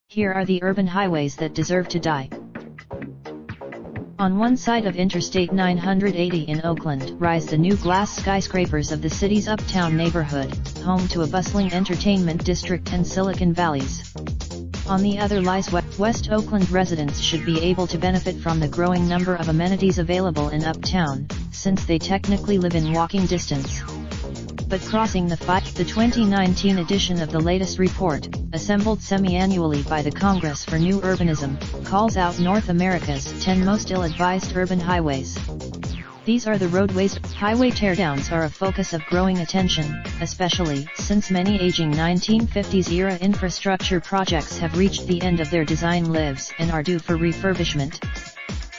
Here are the urban highways that deserve to die. On one side of Interstate 980 in Oakland rise the new glass skyscrapers of the city's uptown neighborhood, home to a bustling entertainment district and Silicon Valleys. On the other lies West Oakland. Residents should be able to benefit from the growing number of amenities available in uptown, since they technically live in walking distance. But crossing the 2019 edition of the latest report, assembled semi-annually by the Congress for New Urbanism, calls out North America's 10 most ill-advised urban highways. These are the roadways. Highway teardowns are a focus of growing attention, especially since many aging 1950s-era infrastructure projects have reached the end of their design lives and are due for refurbishment.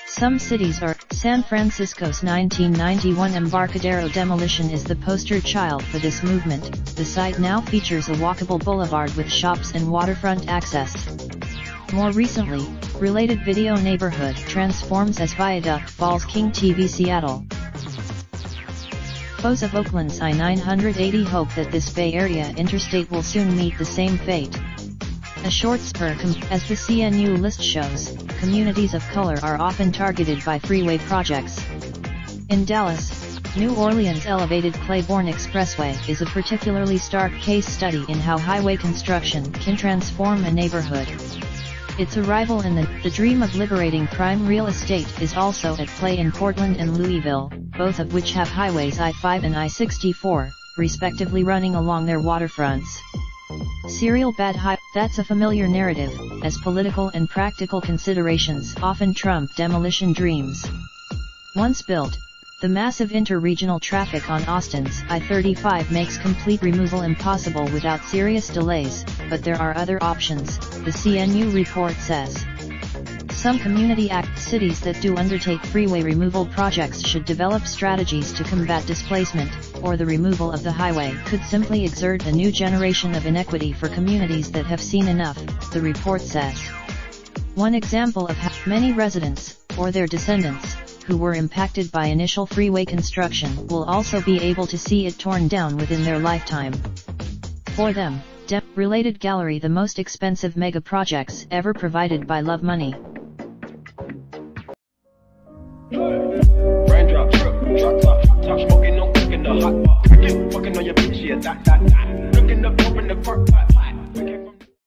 Some cities are. San Francisco's 1991 Embarcadero demolition is the poster child for this movement. The site now features a walkable boulevard with shops and waterfront access. More recently, related video neighborhood transforms as Viaduct Falls King TV Seattle. Foes of Oakland's I-980 hope that this Bay Area interstate will soon meet the same fate. A short spur. As the CNU list shows, communities of color are often targeted by freeway projects. In Dallas, New Orleans' elevated Claiborne Expressway is a particularly stark case study in how highway construction can transform a neighborhood. Its arrival in the dream of liberating prime real estate is also at play in Portland and Louisville, both of which have highways I-5 and I-64, respectively, running along their waterfronts. Serial bad high. That's a familiar narrative, as political and practical considerations often trump demolition dreams. Once built, the massive inter-regional traffic on Austin's I-35 makes complete removal impossible without serious delays, but there are other options, the CNU report says. Some community cities that do undertake freeway removal projects should develop strategies to combat displacement, or the removal of the highway could simply exert a new generation of inequity for communities that have seen enough, the report says. One example of how many residents, or their descendants, who were impacted by initial freeway construction will also be able to see it torn down within their lifetime. For them, related gallery, the most expensive mega projects ever provided by Love Money. Raindrop, drop top smoking, no cooking the hot pot. Fucking on your bitch, yeah, that. Looking up, open the park pot.